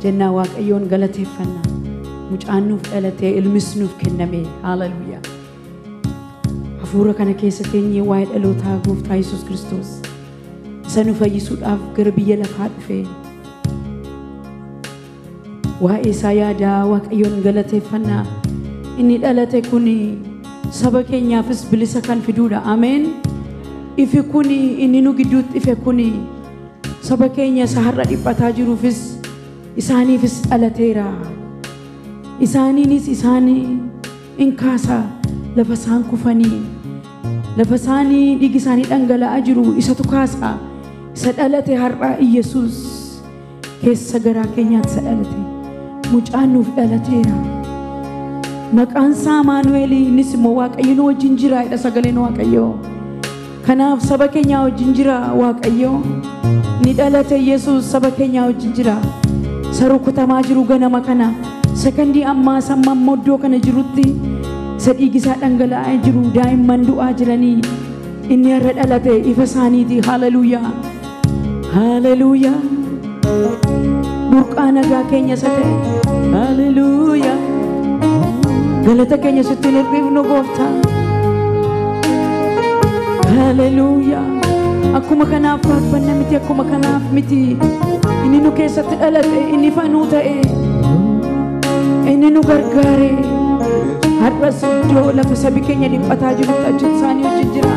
جنة واقعيون غلطة فنا مجانوف غلطة المسنوف كنمي هاللويا حفورة كان كيستيني وايد ألوتها غوفتا يسوع كريستوس سنوفا يسوع أف غربية لفات فين وإسايا دا واقعيون غلطة فنا إني غلطة كوني سبكينيا فس بلسكان فيدودا آمين إفي كوني إني نوجدوت إفي كوني سبكينيا سهرة دي بتاجرو فس إساني فس ألتيرا إساني نيس إساني إنكاسا لفسان كفاني لفساني ديجساني أنجلا أجرو إساتوكاسا سألتي هرّا يسوس كيس سجرا كينيا سألتي مجانو في ألتيرا مكان سامانويلي نسمو واقعينو جنجرا إذا سجلين واقعيو كناف سبكينيا وجنجرا واقعيو ندالته يسوع سبكينيا وجنجرا سروك تماجرو غنا مكانا سكندي أما سما مودو كنا جروتي سديجي ساتنغلا أجرو دايم مندو أجراني إني أرد ألته إفساني دي هاللويا هاللويا بركانا كينيا سته هاللويا غلطة كينيا ستينر بيفنو غوفتا هاللويا aku makan apa pernah miti aku makan apa miti ini nu kesat alat ini fanuta ini nu gargare harba sujo la fasabikenya di pataju tajud sani ujjira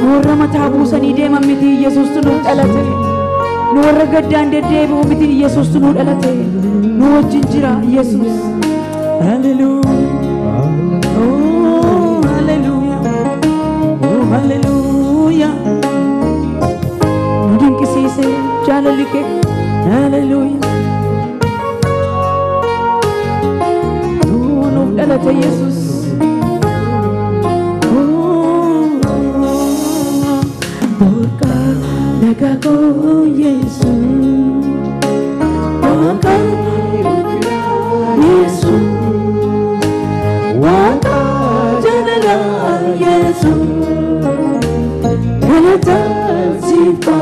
nurra matabu sani de mamiti yesus tu nu alat nurra gaddan de de mamiti yesus tu nu alat nu ujjira yesus hallelujah oh hallelujah oh hallelujah mungkin kisi se jalan like hallelujah nu dalata yesus borka nagago yesus borka yesus waka janala yesus galata sifa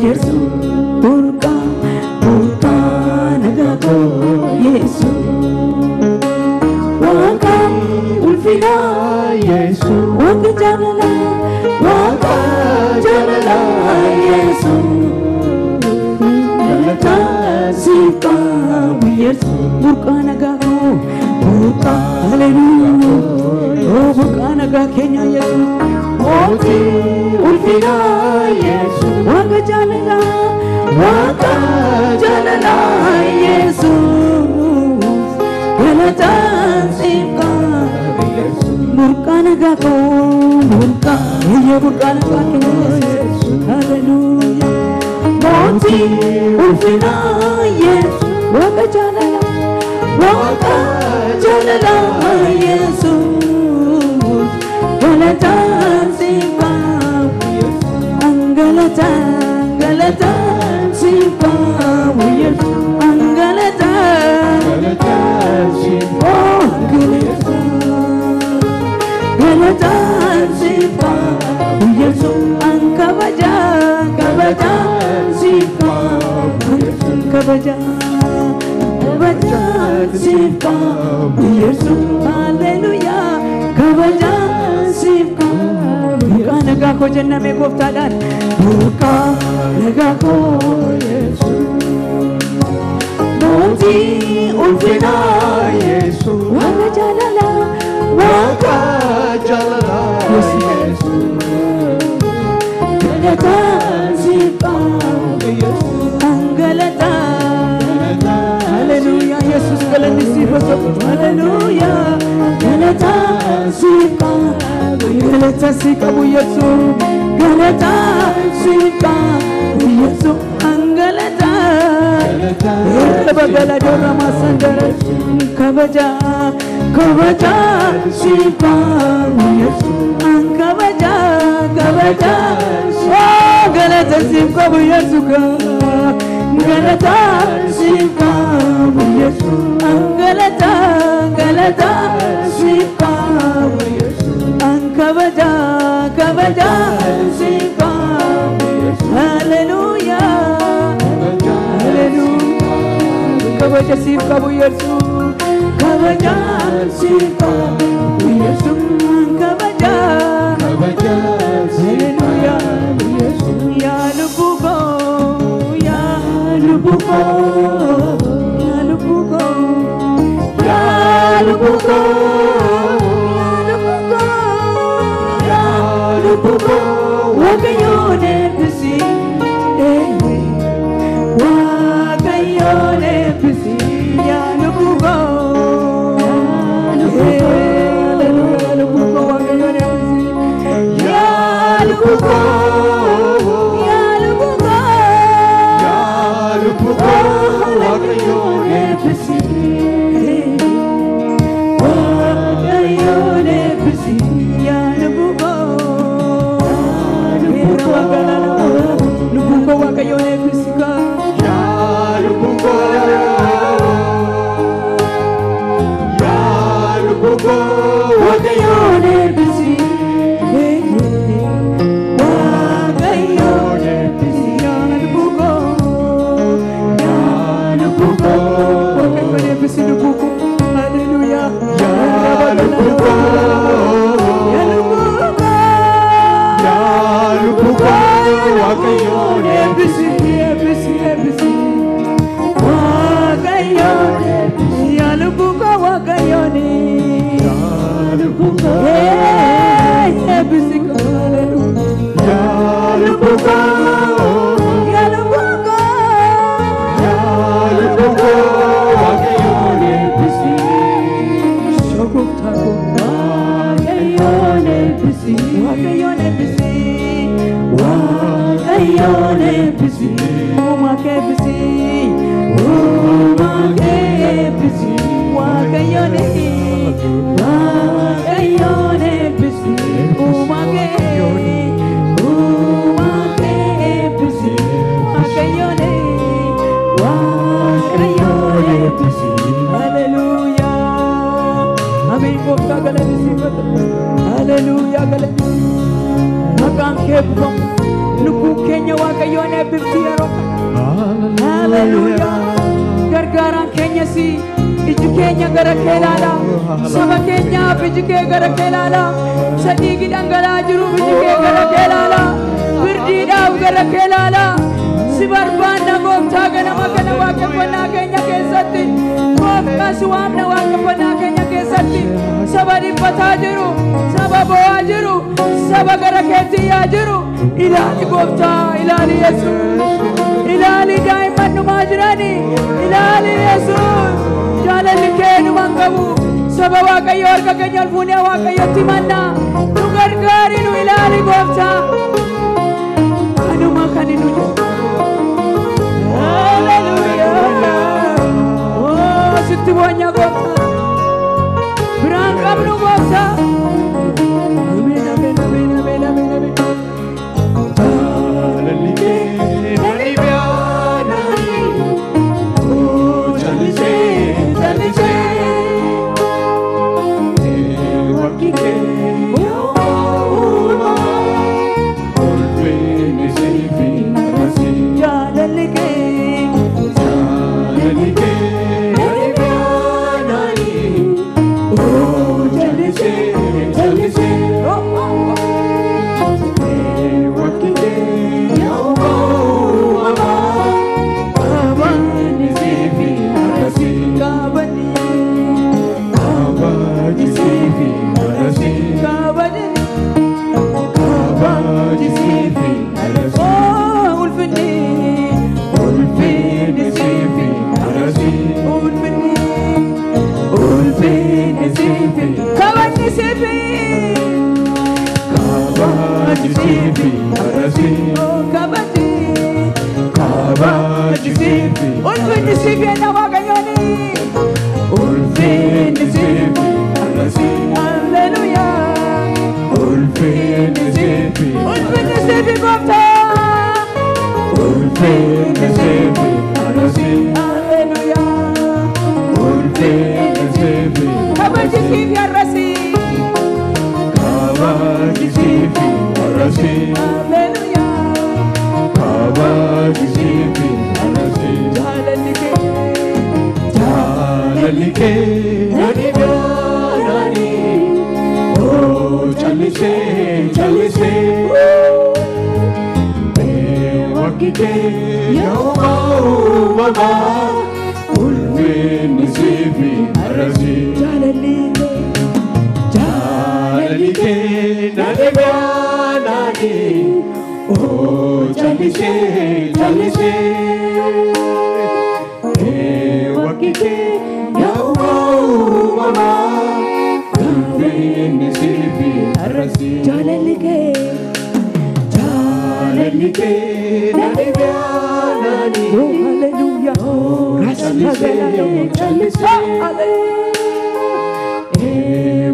yesus borka borka nagago yesus waka ulfina yesus waka janala yesus galata sifa yesus borka nagago borka hallelujah oh borka nagago kenya yesus Oti ulfina Yesu waka janala Yesu galatan sifka burkana gako burka ye burkana gako Yesu hallelujah Oti ulfina Yesu waka janala Yesu galatan sifka galatan sifka Yesu galatan sifka galatan sifka Yesu kabaja sifka kabaja sifka Yesu hallelujah kabaja sifka buka nagako janna me goftadan buka nagako Yesu Monti ulfina Yesu waka jalala Yesu galatan sifka galata hallelujah Yesus galatan sifka hallelujah galatan sifka galata sifka Yesu galata sifka Yesu galata bagala dora masandara kabaja sifka Yesu kabaja oh galata sifka Yesu galata sifka Yesu galata sifka kabaja sifka hallelujah kabaja siif qabu Yesuus kabajaan siif qabu Yesuus kabajaan haleluyaa Yesuus yaa lubbu koo yaa lubbu koo yaa lubbu koo yaa lubbu koo Waaqayyoon eebbisi Waaqayyoon eebbisi yaa lubbu koo Waaqayyoon eebbisi yaa lubbu koo yaa lubbu koo Waaqayyoon eebbisi Waaqayyoon eebbisi yaa lubbu koo Lubbu koo Waaqayyoon eebbisi yaa lubbu koo Waaqayyoon eebbisi Waaqayyoon eebbisi yaa lubbu koo Waaqayyoon eebbisi lubbu koo haleluyaa yaa lubbu koo Waaqayyoon eebbisi Waaqayyoon eebbisi yaa lubbu koo Waaqayyoon eebbisi yaa lubbu koo Waaqayyoon eebbisi shokoftaa koo Waaqayyoon eebbisi Waaqayyoon eebbisi Waaqayyoon eebbisi Waaqayyoon eebbisi Waaqayyoon eebbisi Waaqayyoon eebbisi Waaqayyoon eebbisi Waaqayyoon eebbisi haleluyaa ameen gooftaa galateeffatu haleluyaa galateeffatu maqaan kee eebbifamu lubbuun keenya Waaqayyoon eebbifti yeroo haleluyaa gargaaraan keenyas iji keenya gara kee ilaala saba keenyaaf iji kee gara kee ilaala sadhiigi dhangala'aa jiruuf iji kee gara kee ilaala firdiidhaaf gara kee ilaala si barbaanna gooftaa ganama kana waaqeffannaa keenya keessatti gooftaa si waamna waaqeffannaa keenya keessatti saba dhiphataa jiru saba boo'aa jiru saba gara keetti yaa jiru ilaali gooftaa ilaali Yesuus ilaali daa'imman dhumaa jirani ilaali Yesuus jaalalli kee numan qabu saba Waaqayyo harka keenya ol fuunee Waaqayyotti mannaa nu gargaari nu ilaali gooftaa kanuma kan nu jedhu haleluyaa sitti bonya gooftaa biraan qabnu gooftaa ameen ameen ameen ameen ameen ameen mama ulfin sifi arasi jalike nadibanani oh jalise wakike ya mama ulfin sifi arasi jalike nadibanani oh hallelujah jalise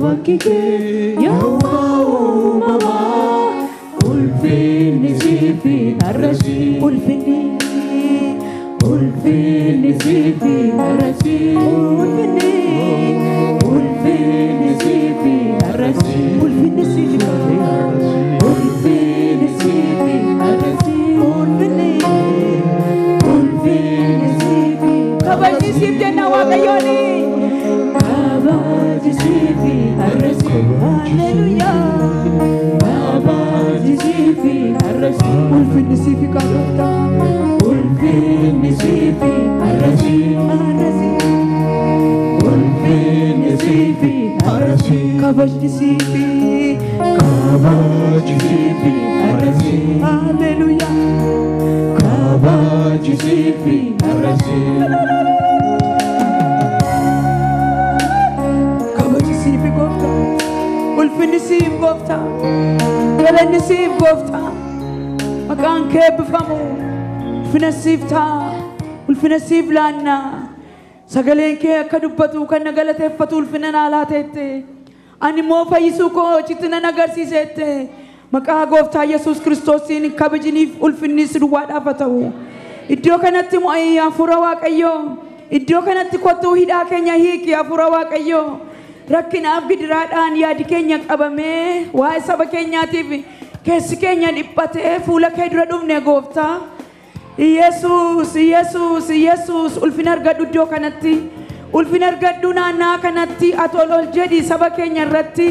wakike ya mama ulfin sifi arasi ulfin sifi arasi ulfin sifi arasi ulfin sifi arasi ulfin sifi kabaji sifi na wakayoni kabaji sifi arasi hallelujah kabaji sifi arasi ulfin sifi kabata ulfin sifi arasi ulfin sifi arasi kabaji sifi arasi hallelujah kabaji sifi arasi kabaji sifi gofta ulfin sifi gofta galanni sifi gofta maqaan kee bifamu ulfina siifta ulfina siif laanna sagaleen kee akka dubbatu kan na galateeffatu ulfina naa laateette ani moo fayyisuu koo citti nan agarsiiseette maqaa gooftaa Yesuus Kiristoosiin kabajiniif ulfinnis duwwaadhaaf haa ta'u iddoo kanatti mo'ii hafuura Waaqayyoo iddoo kanatti kottuu hidhaa keenya hiiki hafuura Waaqayyoo rakkinaaf gidiraadhaan yaadi keenya qabamee waa'ee saba keenyaatiif keessi keenya dhiphatee fuula kee dura dhufne gooftaa Yesuus ulfina argadhu iddoo kanatti ulfina argadhu naannaa kanatti atol ol jedhi saba keenya irratti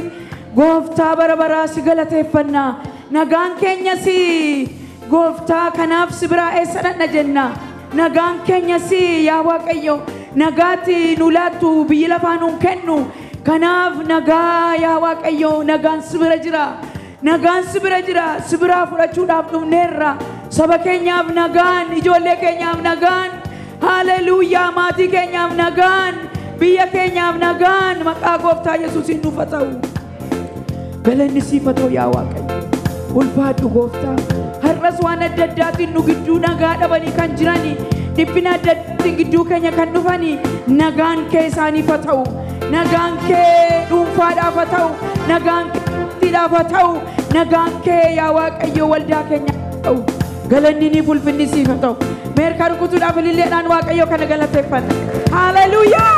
gooftaa bara baraa si galateeffanna nagaan keenya si gooftaa kanaaf si biraa eessa dhaqna jenna nagaan keenya si yaa Waaqayyo nagaatti nu laattu biyyi lafaa nuun kennu kanaaf nagaa yaa Waaqayyo nagaan si bira jira nagaan si bira jira si biraa fudhachuudhaaf dhufneerra saba keenyaaf nagaan ijoollee keenyaaf nagaan hallelujah maatii keenyaaf nagaan biyya keenyaaf nagaan maqaa gooftaa Yesuusiin nuuf haa ta'u galanni siif haa ta'u yaa Waaqayyo ulfaadhu gooftaa har'as waan adda addaatiin nu gidduu nagaa dhabanii kan jiranii dhiphina adda addaatiin gidduu keenya kan dhufanii nagaan kee isaaniif haa ta'u nagaan kee dhuunfaadhaaf haa ta'u nagaan kee maatiidhaaf haa ta'u nagaan kee yaa Waaqayyo waldaa keenya haa ta'u galanni ni ulfinni siif haa ta'u meerkaa rukutuudhaaf ililleedhaan Waaqayyo kana galateeffanna hallelujah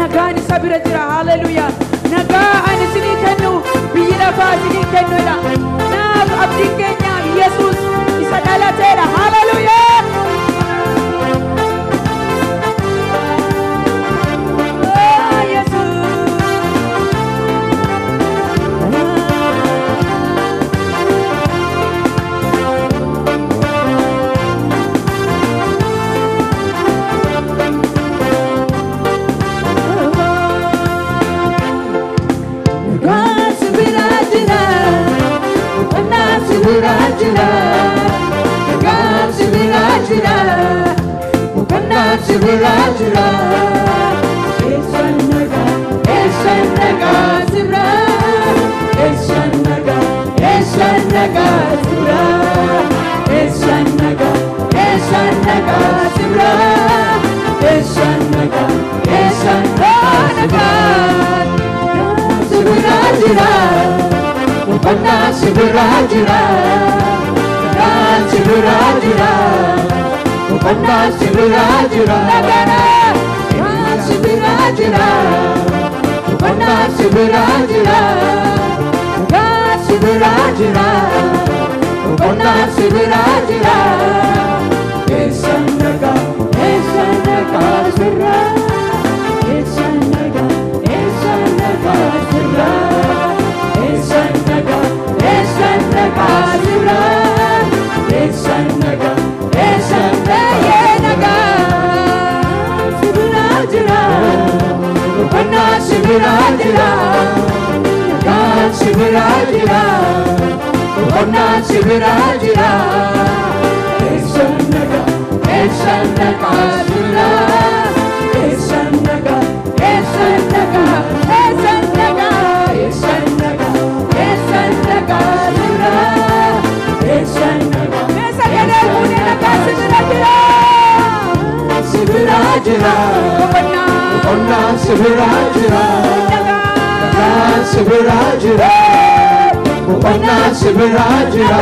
nagaan isa bira jira hallelujah nagaa ani isinii kennu biyyi lafaa isinii kennuudha naaf abdiin keenya Yesuus isa dhalateedha hallelujah Sibirajira Esanaga Sibra Esanaga Sibra Esanaga Sibra Esanaga Sibirajira Upana Sibirajira Sibirajira Upana Sibirajira Sibirajira Upana Sibirajira Sibirajira Upana Sibirajira Esanaga Sibra Esanaga Sibra Esanaga Sibra Esanaga Sibirajira, Bukonna Sibirajira, Esanaga, Esanaga Sibira, Esanaga, Esanaga, Esanaga, Esanaga, Esanaga Sibira, Esanaga, Esanaga Muninaga Sibirajira, Sibirajira, Bukonna Sibirajira, Sibirajira, Bukonna Sibirajira,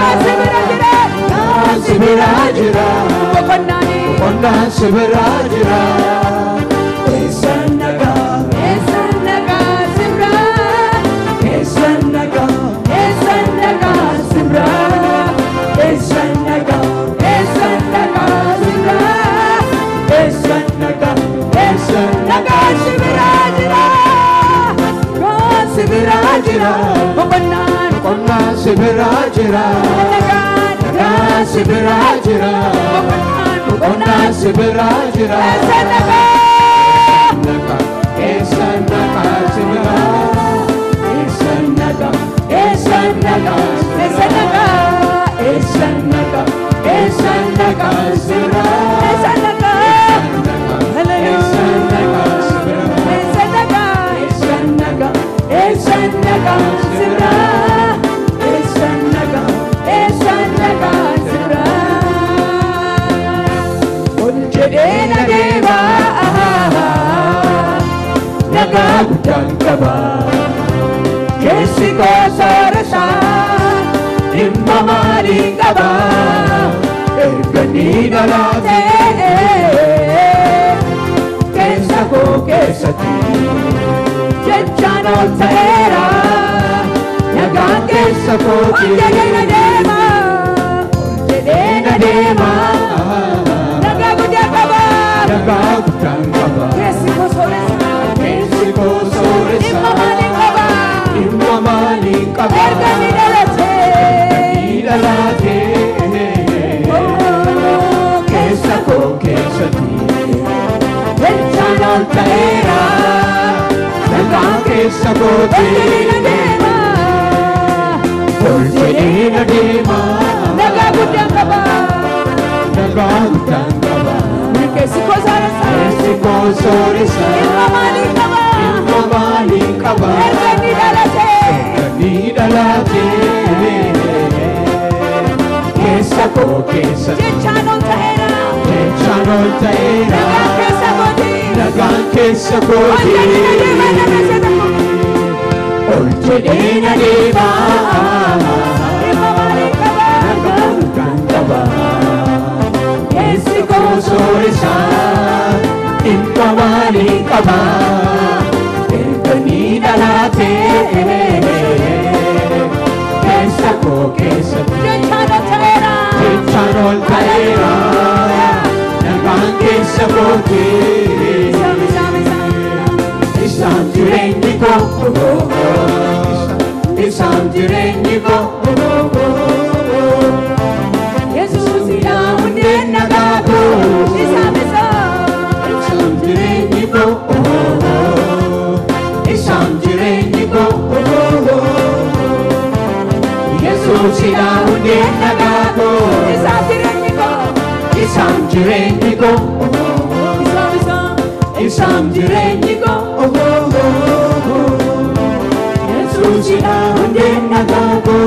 Sibirajira, Bukonna Sibirajira, Esanaga, Esanaga Sibira, Esanaga, Esanaga Sibira, Esanaga, Esanaga Sibira, Esanaga, Esanaga Sibirajira, Sibirajira, Bukonna Sibirajira, Sibirajira, Bukonna Sibirajira, Esanaga, Esanaga Sibira, Esanaga, Esanaga, Esanaga, Esanaga, Esanaga Sibira, Esanaga, Esanaga Sibira, Esanaga, Esanaga, Esanaga Sibira, Esanaga, Esanaga Sibira, Oljedena deva, Naga gudan kaba, Kesi ko sarasa, Imma mali kaba, Ergani dalate, Kesa ko kesati, Jechano Tera, Nagan Kesa ko Oljedena deva, Oljedena deva, Naga gudan kaba, Naga gudan kaba, Kesi ko sarasa, Kesi ko sarasa, Imma mali kaba, Imma mali kaba, Ergani dalate, Ergani dalate, Kesa ko kesati, Jechano Tera, Nagan Kesa ko Oljedena deva, Oljedena deva, Naga gudan kaba, Naga gudan kaba, Kesi ko sarasa, Kesi ko sarasa, Imma mali kaba, Imma mali kaba, Ergani dalate, Ergani dalate, Kesa ko kesati, Jechano Tera, Jechano Tera, Nagan Kesa ko Oljedena deva, Imma mali kaba, Naga gudan kaba, Kesi ko sarasa, Imma mali kaba, Ergani dalate, Kesa ko kesati, Jechano Tera, Jechano Tera, Nagan Kesa ko Isang jirenyi ko, Isang jirenyi ko, Jesus ilawan din nagago, Isang jirenyi ko, Isang jirenyi ko, Jesus ilawan din nagago, Isang jirenyi ko, Isang jirenyi ko, Isang jirenyi ko, Jesus ilawan din nagago.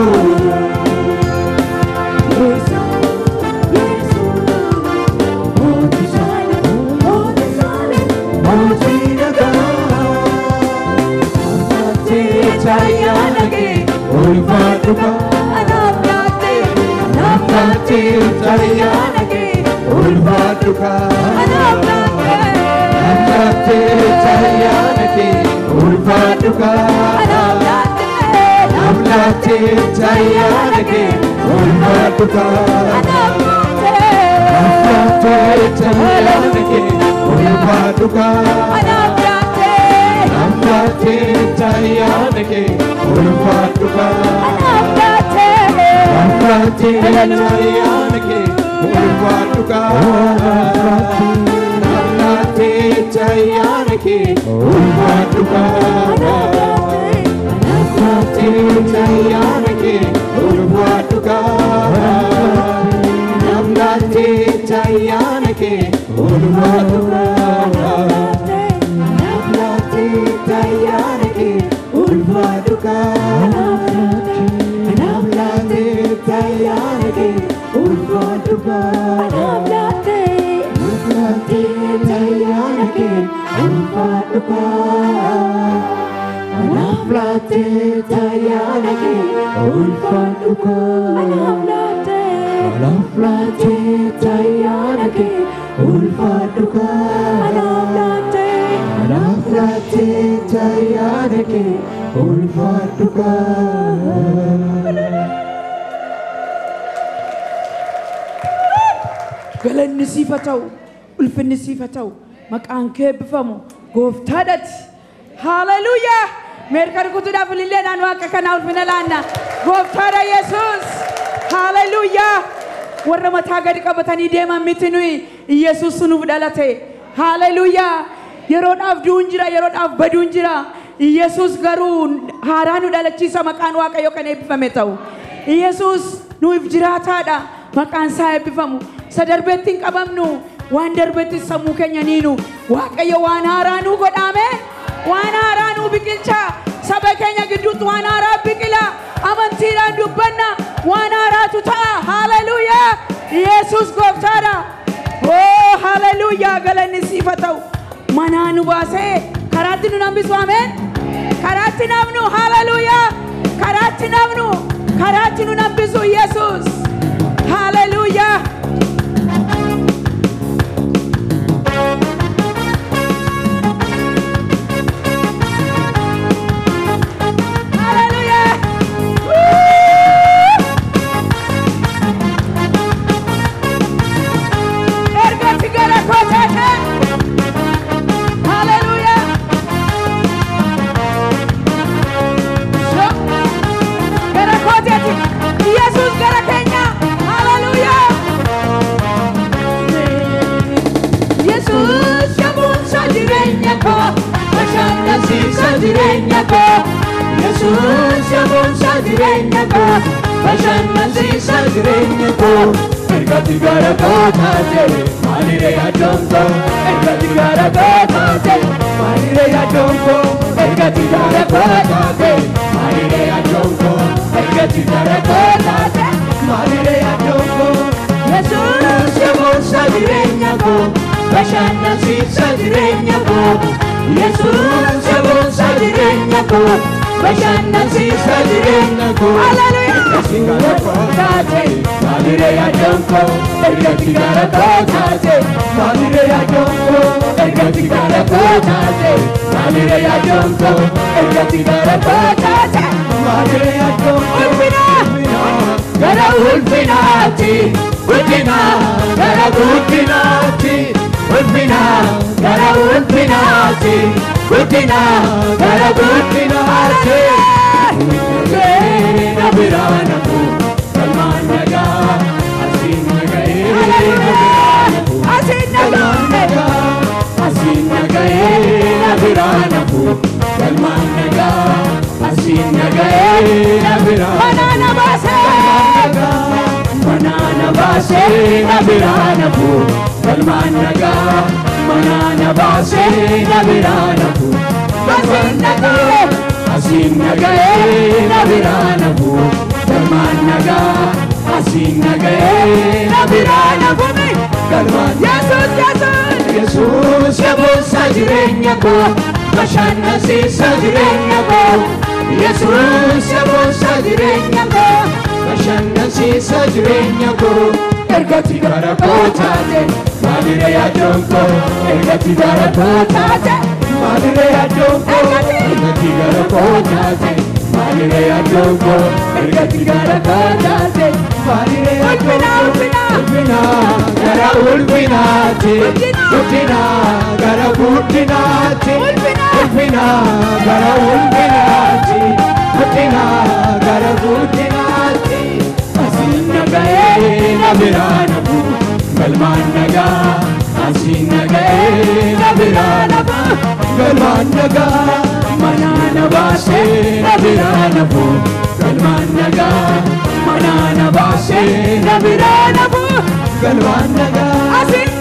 Ulfaduka, Anapnate, Tariyanake, Ulfaduka, Anapnate, Tariyanake, Ulfaduka, Anapnate, Tariyanake, Ulfaduka, Anapnate, Tariyanake, Ulfaduka, Anapnate, Tariyanake, Ulfaduka, Anapnate, Tariyanake, Ulfaduka, Anapnate, Tariyanake, Ulfaduka, Anapnate, ulfaadhuka Anaflaate tayyana ke ulfaadhuka Anaflaate tayyana ke ulfaadhuka Anaflaate tayyana ke ulfaadhuka Anaflaate tayyana ke ulfaadhuka Anaflaate tayyana ke ulfaadhuka Anaflaate tayyana ke ulfaadhuka galanni siif haa ta'u ulfinni siif haa ta'u maqaan kee eebbifamu gooftaadhaati haleluuyaa meerka rukutuudhaaf ililleedhaan waaqa kanaa ulfina laanna gooftaadha yesuus haleluuyaa warra mataa gadi qabatanii deeman miti nuyi yesuus nuuf dhalate haleluuyaa yeroodhaaf du'uun jira yeroodhaaf baduun jira yesuus garuu haaraa nu dhalachiisa maqaan waaqayyoo kan eebbifame ta'u yesuus nuuf jiraataadha maqaan isaa eebbifamu sadarbeetti hin qabamnu waan darbeetti sammuu keenya niinu waaqayyo waan haaraa nu godhaame waan haaraa nu biqilcha saba keenya gidduutti waan haaraa biqila amantiidhaan dubbanna waan haaraatu ta'a haleluuyaa yesuus gooftaadha oh haleluuyaa galanni siif haa ta'u manaa nu baasee karaatti nu nambisu ameen karaatti namnu haleluuyaa karaatti namnu karaatti nu nambisu yesuus haleluuyaa Yesus yamonsa direnya ko bashannansiisa jireenya ko ergati gara kootaate maaliree yaaddoonko ergati gara kootaate maaliree yaaddoonko ergati gara kootaate maaliree yaaddoonko ergati gara kootaate maaliree yaaddoonko Yesus yamonsa direnya ko bashannansiisa jireenya ko Yesus yamonsa direnya ko bashannansiisa jireenya ko ergati gara kootaate maaliree yaaddoonko ergati gara kootaate maaliree yaaddoonko ergati gara kootaate maaliree yaaddoonko ergati gara kootaate maaliree yaaddoonko gara ulfinaatti ulfina gara guddinaatti ulfina gara ulfinaatti ulfina gara guddinaatti na biraana ko kalmaan nagaa asiin nagahee asiin nagahee na biraana ko kalmaan nagaa asiin nagahee na biraana manana baasee na biraana ko kalmaan nagaa manana baasee na biraana ko kalmaan nagaa asiin nagahee na biraana ko kalmaan nagaa asiin nagahee na biraana ko kalmaan Yesus yamonsa jireenya ko bashannansiisa jireenya ko Yesus yamonsa jireenya ko bashannansiisa jireenya ko ergati gara kootaate maaliree yaaddoonko ergati gara kootaate maaliree yaaddoonko ergati gara kootaate maaliree yaaddoonko ergati gara kootaate maaliree yaaddoonko ulfina gara ulfinaatti ulfina gara guddinaatti ulfina gara ulfinaatti ulfina gara guddinaatti asiin nagahee na biraana ko galmaan nagaa asiin nagahee na biraana ko galmaan nagaa manana baasee na biraana ko galmaan nagaa manana baasee na biraana ko galmaan nagaa asiin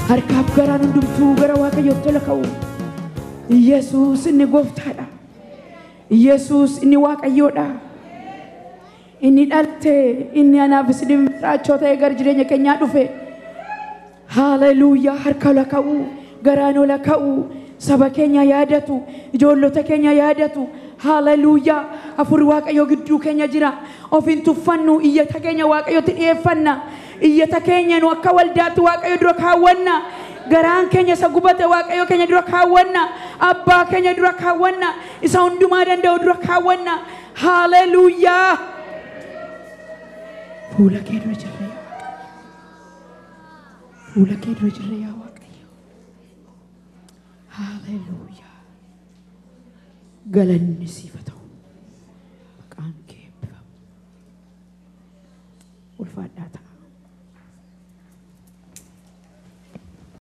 harkaaf garaan hundumtuu gara Waaqayyootti ol ka'u. Yesuus inni gooftaadha. Yesuus inni Waaqayyoodha. Inni dhalte inni anaaf isin raachoo ta'e gara jireenya keenyaa dhufe. Haleluuyaa harka ol ka'u garaan ol ka'u saba keenya yaadatu, ijoollota keenya yaadatu. Hallelujah. Afur Waaqayyo gidduu keenya jira. Ofin tuffannu iyyata keenya Waaqayyotti dhiyeeffanna. Iyyata keenya nu akka waldaatti Waaqayyo dura kaawwanna. Garaan keenya isa gubate Waaqayyo keenya dura kaawwanna. Abbaa keenya dura kaawwanna. Isa hundumaa danda'u dura kaawwanna. Hallelujah. Fuula kee dura jirra yaa Waaqayyo. Fuula kee dura jirra yaa Waaqayyo. Hallelujah. Galanni siif haa ta'u. Maqaan kee eebbifamu. Ulfaadhaa ta'a.